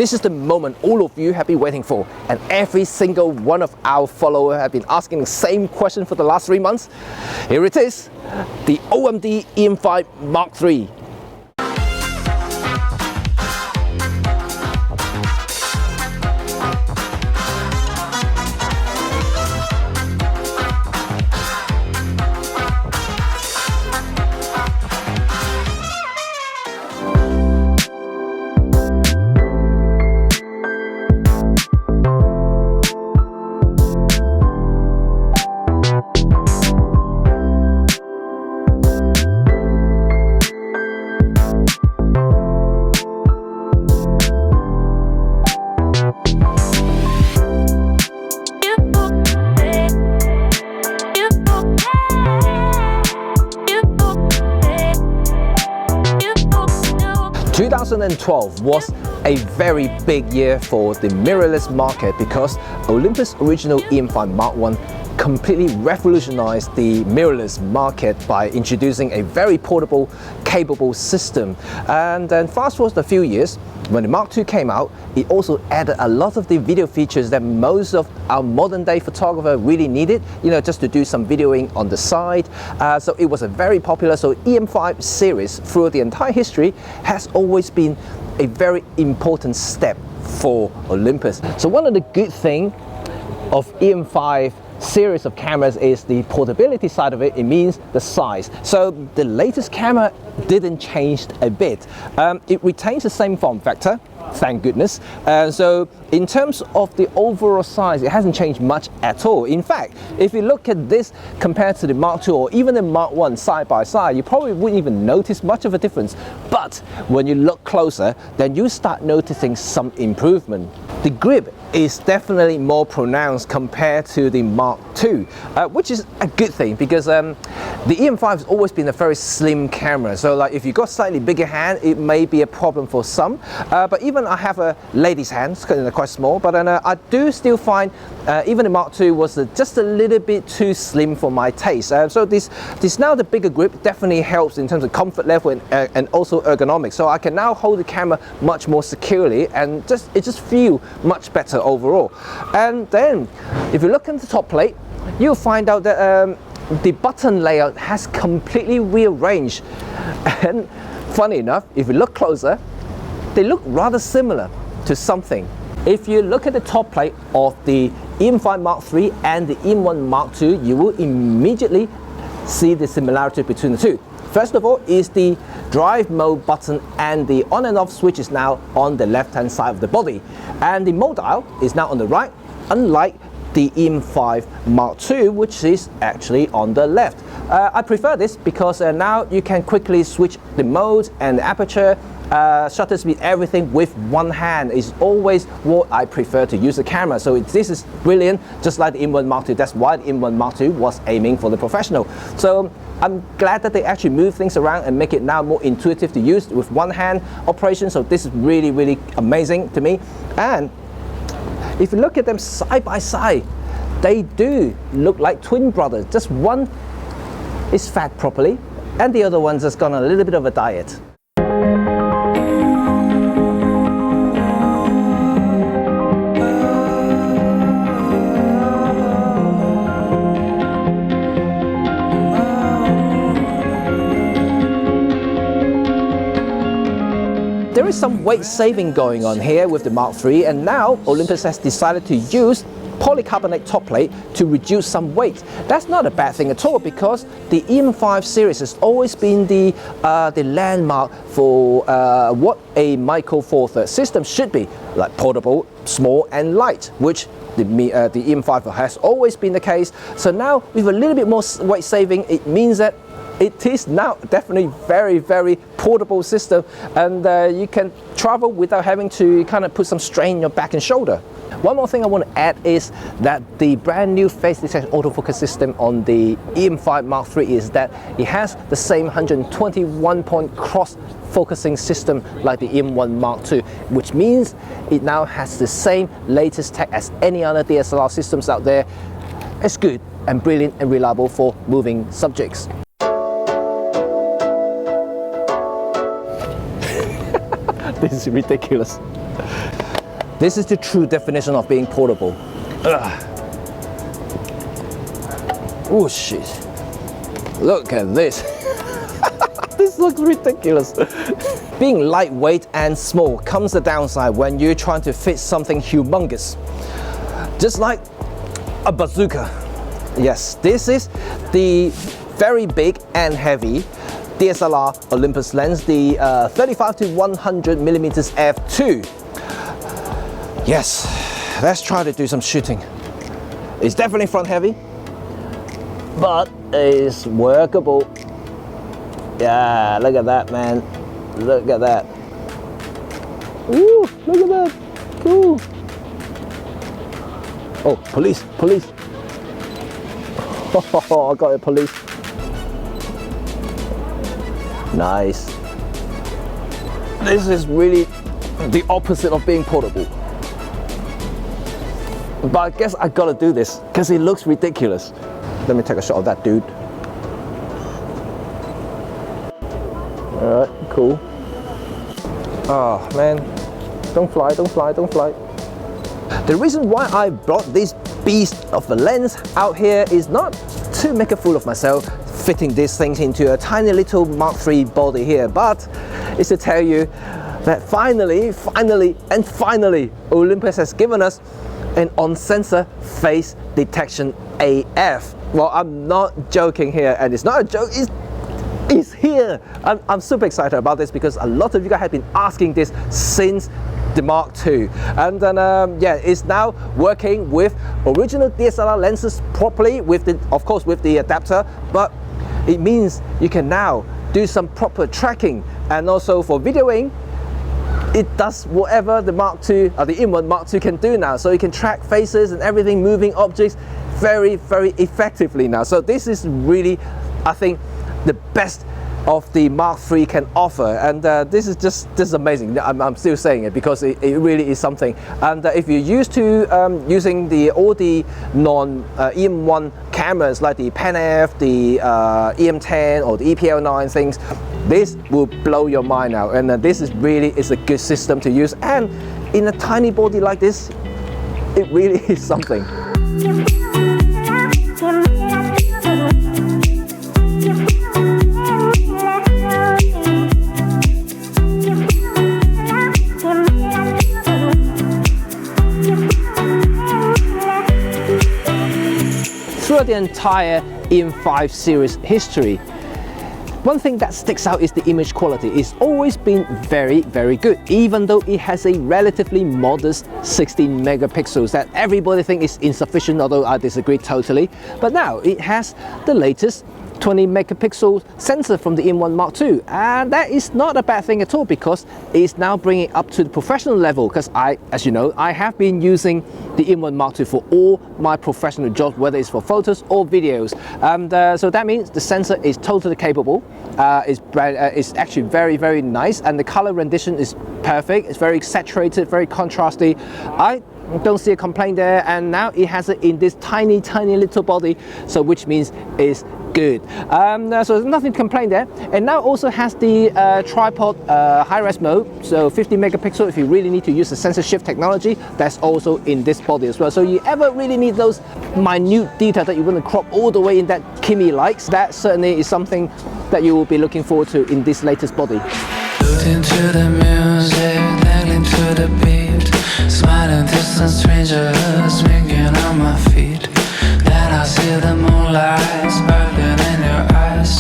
This is the moment all of you have been waiting for, and every single one of our followers have been asking the same question for the last 3 months. Here it is, the OM-D EM5 MkIII. 2012 was a very big year for the mirrorless market because Olympus' original EM5 MkIII completely revolutionized the mirrorless market by introducing a very portable, capable system. And then fast forward a few years, when the Mark II came out, it also added a lot of the video features that most of our modern day photographer really needed, just to do some videoing on the side. So it was a very popular, so EM5 series through the entire history has always been a very important step for Olympus. So one of the good things of EM5 series of cameras is the portability side of it. It means the size. So the latest camera didn't change a bit. It retains the same form factor, thank goodness. So in terms of the overall size, it hasn't changed much at all. In fact, if you look at this compared to the Mark II or even the Mark I side by side, you probably wouldn't even notice much of a difference. But when you look closer, then you start noticing some improvement. The grip is definitely more pronounced compared to the Mark II, which is a good thing because the EM5 has always been a very slim camera. So like if you got slightly bigger hand, it may be a problem for some. But even I have a lady's hands, quite small, but I do still find even the Mark II was just a little bit too slim for my taste. So this now the bigger grip definitely helps in terms of comfort level and also ergonomics. So I can now hold the camera much more securely and it just feels much better overall. And then if you look at the top plate, you'll find out that the button layout has completely rearranged. And funny enough, if you look closer, they look rather similar to something. If you look at the top plate of the EM5 MkIII and the EM1 Mark II, you will immediately see the similarity between the two. First of all is the drive mode button, and the on and off switch is now on the left hand side of the body, and the mode dial is now on the right, unlike the EM5 Mark II, which is actually on the left. I prefer this because now you can quickly switch the mode and the aperture, shutter speed, everything with one hand. Is always what I prefer to use the camera. So this is brilliant, just like the EM1 Mark II. That's why the EM1 Mark II was aiming for the professional. So I'm glad that they actually move things around and make it now more intuitive to use with one hand operation. So this is really, really amazing to me. And if you look at them side by side, they do look like twin brothers. Just one is fat properly, and the other one's just gone on a little bit of a diet. There is some weight saving going on here with the Mark III, and now Olympus has decided to use polycarbonate top plate to reduce some weight. That's not a bad thing at all because the EM5 series has always been the landmark for what a Micro Four Thirds system should be, like portable, small and light, which the EM5 has always been the case. So now with a little bit more weight saving, it means that it is now definitely very, very portable system, and you can travel without having to kind of put some strain on your back and shoulder. One more thing I want to add is that the brand new face detection autofocus system on the EM5 Mark III is that it has the same 121-point cross focusing system like the EM1 Mark II, which means it now has the same latest tech as any other DSLR systems out there. It's good and brilliant and reliable for moving subjects. This is ridiculous. This is the true definition of being portable. Oh shit. Look at this. This looks ridiculous. Being lightweight and small comes the downside when you're trying to fit something humongous. Just like a bazooka. Yes, this is the very big and heavy DSLR Olympus lens, the 35 to 100mm f2. Yes, let's try to do some shooting. It's definitely front heavy, but it's workable. Yeah, look at that, man. Look at that. Ooh, look at that. Cool. Oh, police, police. Oh, I got it, police. Nice. This is really the opposite of being portable. But I guess I gotta do this because it looks ridiculous. Let me take a shot of that dude. Alright, cool. Oh man, don't fly, don't fly, don't fly. The reason why I brought this beast of a lens out here is not to make a fool of myself, fitting these things into a tiny little Mark III body here, but it's to tell you that finally, Olympus has given us an on-sensor face detection AF. Well, I'm not joking here, and it's not a joke, it's here. I'm super excited about this because a lot of you guys have been asking this since the Mark II, and then yeah, it's now working with original DSLR lenses properly, with the, of course, with the adapter, but it means you can now do some proper tracking, and also for videoing, it does whatever the Mark II or the E-M5 Mark II can do now. So you can track faces and everything, moving objects very, very effectively now. So this is really, I think, the best of the Mark III can offer, and this is amazing. I'm still saying it because it really is something. And if you're used to using all the non EM1 cameras like the Pen F, the EM10 or the EPL9 things, this will blow your mind out. And this is really a good system to use, and in a tiny body like this, it really is something. Throughout the entire EM5 series history, one thing that sticks out is the image quality. It's always been very, very good, even though it has a relatively modest 16 megapixels that everybody thinks is insufficient, although I disagree totally. But now it has the latest 20 megapixel sensor from the E-M1 Mark II, and that is not a bad thing at all because it's now bringing it up to the professional level, because as you know, I have been using the E-M1 Mark II for all my professional jobs, whether it's for photos or videos, and so that means the sensor is totally capable. It's actually very, very nice, and the color rendition is perfect. It's very saturated, very contrasty. I don't see a complaint there, and now it has it in this tiny little body, so which means it's good. So there's nothing to complain there. And now also has the tripod high-res mode, so 50 megapixel if you really need to use the sensor shift technology. That's also in this body as well. So you ever really need those minute detail that you want to crop all the way in that Kimmy likes, that certainly is something that you will be looking forward to in this latest body. Into the music, nailing to the beat, smiling distant strangers, winking on my feet. Then I see the moonlight sparkling in your eyes.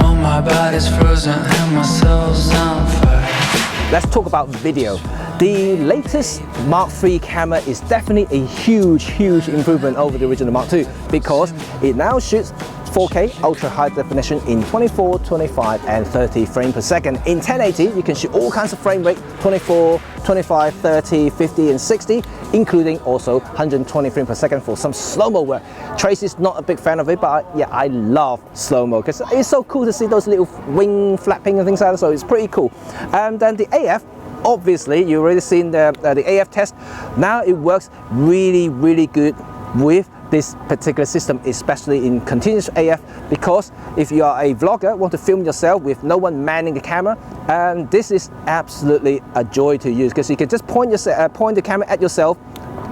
Oh, my body's frozen and my soul's on fire. Let's talk about video. The latest Mark III camera is definitely a huge improvement over the original Mark II because it now shoots 4K ultra high definition in 24, 25 and 30 frames per second. In 1080 you can shoot all kinds of frame rate, 24, 25, 30, 50 and 60, including also 120 frames per second for some slow-mo work. Tracy's not a big fan of it, but yeah, I love slow-mo because it's so cool to see those little wing flapping and things like that, so it's pretty cool. And then the AF, obviously you've already seen the AF test. Now it works really good with this particular system, especially in continuous AF, because if you are a vlogger, want to film yourself with no one manning the camera, and this is absolutely a joy to use, because you can just point the camera at yourself,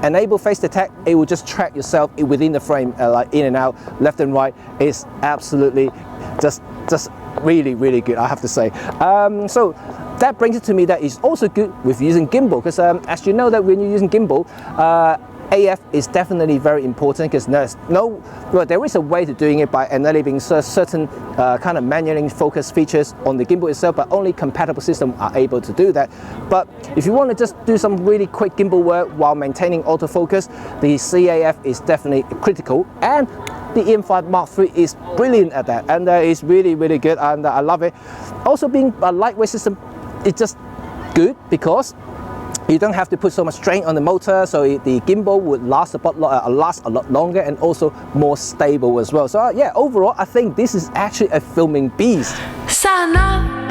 enable face detect, it will just track yourself within the frame, like in and out, left and right. It's absolutely just really, really good, I have to say. So that brings it to me that it's also good with using gimbal, because as you know that when you're using gimbal, AF is definitely very important, because there is a way to doing it by enabling certain kind of manually focused features on the gimbal itself, but only compatible systems are able to do that. But if you want to just do some really quick gimbal work while maintaining autofocus, the CAF is definitely critical, and the EM5 MkIII is brilliant at that, and it's really, really good, and I love it. Also, being a lightweight system, it's just good because you don't have to put so much strain on the motor, so the gimbal would last a lot longer, and also more stable as well. So yeah, overall, I think this is actually a filming beast. Sun up,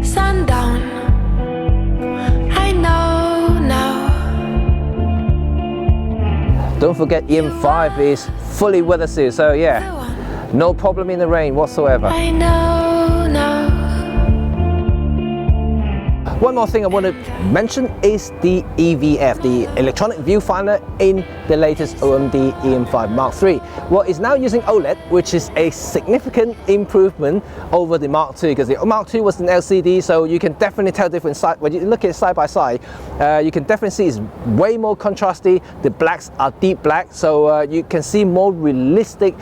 sun down, I know now. Don't forget, EM5 is fully weather sealed, so yeah, no problem in the rain whatsoever. I know now. One more thing I want to mention is the EVF, the electronic viewfinder in the latest OM-D EM5 MkIII. Well, it's now using OLED, which is a significant improvement over the Mark II, because the Mark II was an LCD, so you can definitely tell different side. When you look at it side by side, you can definitely see it's way more contrasty. The blacks are deep black, so you can see more realistic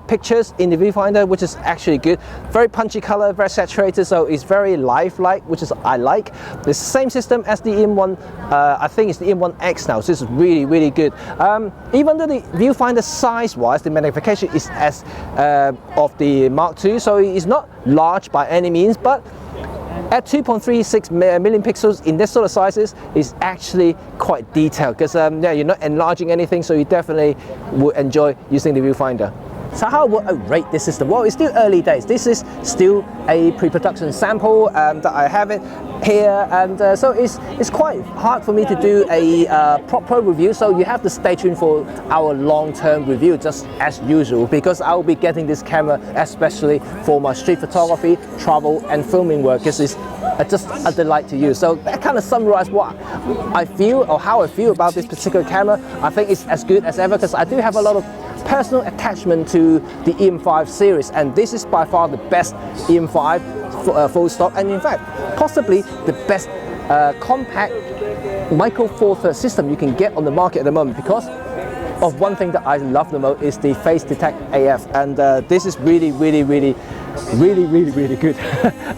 pictures in the viewfinder, which is actually good. Very punchy color, very saturated, so it's very lifelike, which is I like. It's the same system as the EM1, I think it's the EM1X now, so this is really, really good. Even though the viewfinder size-wise, the magnification is as of the Mark II, so it's not large by any means, but at 2.36 million pixels in this sort of sizes is actually quite detailed, because yeah, you're not enlarging anything, so you definitely would enjoy using the viewfinder. So how would I rate this system? Well, it's still early days. This is still a pre-production sample, and I have it here, and so it's quite hard for me to do a proper review, so you have to stay tuned for our long-term review, just as usual, because I will be getting this camera especially for my street photography, travel and filming work, because it's just a delight to use. So that kind of summarizes what I feel, or how I feel about this particular camera. I think it's as good as ever, because I do have a lot of personal attachment to the EM5 series, and this is by far the best EM5 full stop, and in fact possibly the best compact micro four thirds system you can get on the market at the moment, because of one thing that I love the most is the face detect AF, and this is really good.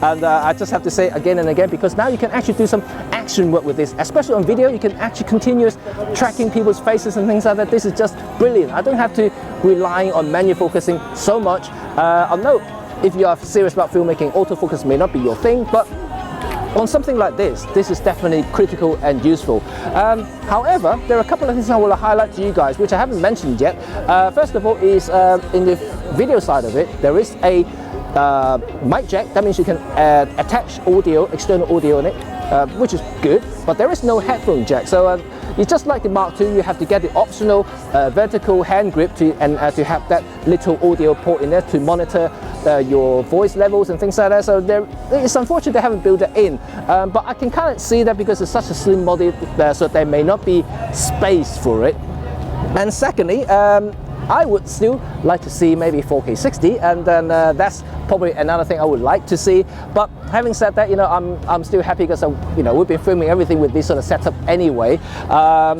And I just have to say again and again, because now you can actually do some action work with this, especially on video. You can actually continuous tracking people's faces and things like that. This is just brilliant. I don't have to rely on manual focusing so much. I know if you are serious about filmmaking, autofocus may not be your thing, but on something like this is definitely critical and useful. However, there are a couple of things I want to highlight to you guys, which I haven't mentioned yet. First of all is in the video side of it, there is a mic jack. That means you can attach audio, external audio on it, which is good, but there is no headphone jack. So it's just like the Mark II, you have to get the optional vertical hand grip to have that little audio port in there to monitor your voice levels and things like that. So it's unfortunate they haven't built it in, but I can kind of see that because it's such a slim body, so there may not be space for it. And secondly, I would still like to see maybe 4K 60, and then that's probably another thing I would like to see. But having said that, you know, I'm still happy, because you know, we've been filming everything with this sort of setup anyway,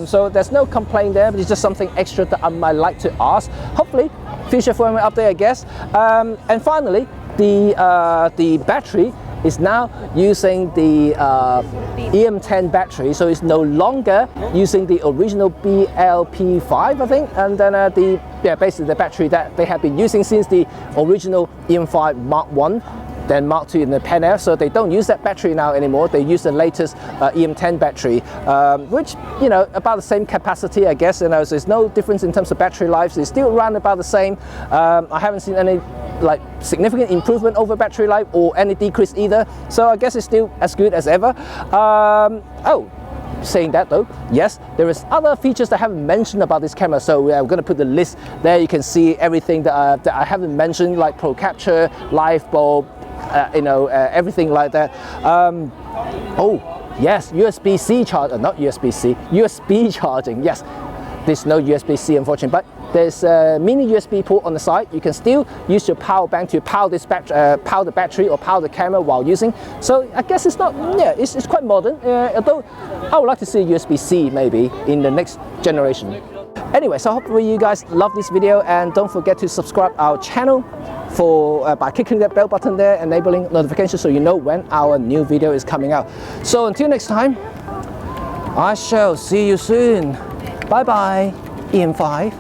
so there's no complaint there, but it's just something extra that I might like to ask. Hopefully future firmware update, I guess. And finally, the battery is now using the EM10 battery, so it's no longer using the original BLP5, I think, and then basically the battery that they have been using since the original EM5 Mark I, then Mark II in the Pen Air, so they don't use that battery now anymore. They use the latest EM10 battery, which, you know, about the same capacity, I guess. You know, so there's no difference in terms of battery life. So it's still around about the same. I haven't seen any like significant improvement over battery life or any decrease either. So I guess it's still as good as ever. Oh, saying that though, yes, there is other features that I haven't mentioned about this camera, so I'm going to put the list there. You can see everything that I haven't mentioned, like Pro Capture, live bulb, everything like that. Oh yes, USB-C charger, not USB-C, USB charging. Yes, there's no USB-C unfortunately, but there's a mini USB port on the side. You can still use your power bank to power this power the battery or power the camera while using. So I guess it's not, it's quite modern. Although I would like to see a USB-C maybe in the next generation. Anyway, so hopefully you guys love this video, and don't forget to subscribe our channel by clicking that bell button there, enabling notifications so you know when our new video is coming out. So until next time, I shall see you soon. Bye bye, EM5.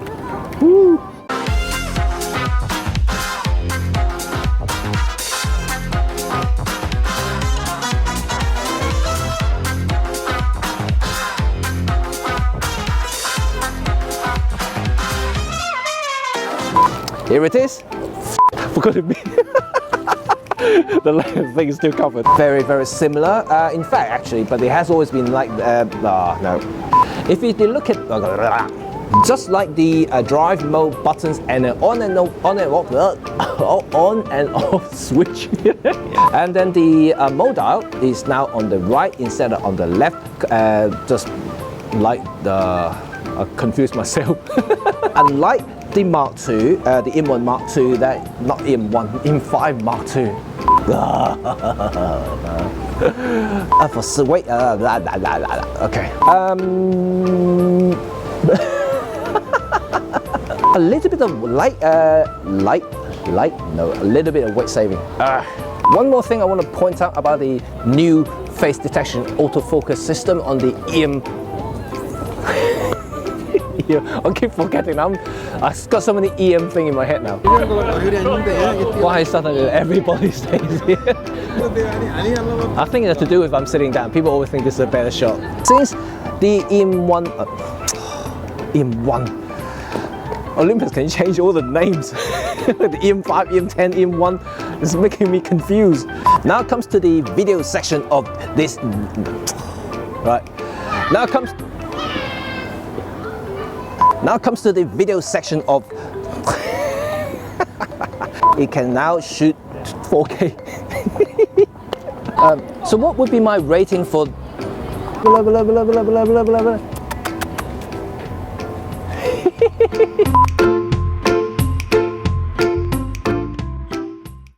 Woo. Here it is. I forgot it. The thing is still covered. Very, very similar. In fact, actually, but it has always been like no. If you look at just like the drive mode buttons and an on and off switch, and then the mode dial is now on the right instead of on the left. Just like I confused myself. Unlike the Mark II, the M1 Mark II, that not M1, M5 Mark II. For sweet, okay. A little bit of a little bit of weight saving. One more thing I want to point out about the new face detection autofocus system on the I keep forgetting. I've got so many EM thing in my head now. Why is that everybody stays here? I think it's to do with I'm sitting down. People always think this is a better shot. Since the EM1, Olympus can change all the names. The EM5, EM10, EM1 is making me confused. Now comes to the video section of this. Right. Now comes to the video section of. It can now shoot 4K. So what would be my rating for? Blah, blah, blah, blah, blah, blah, blah, blah.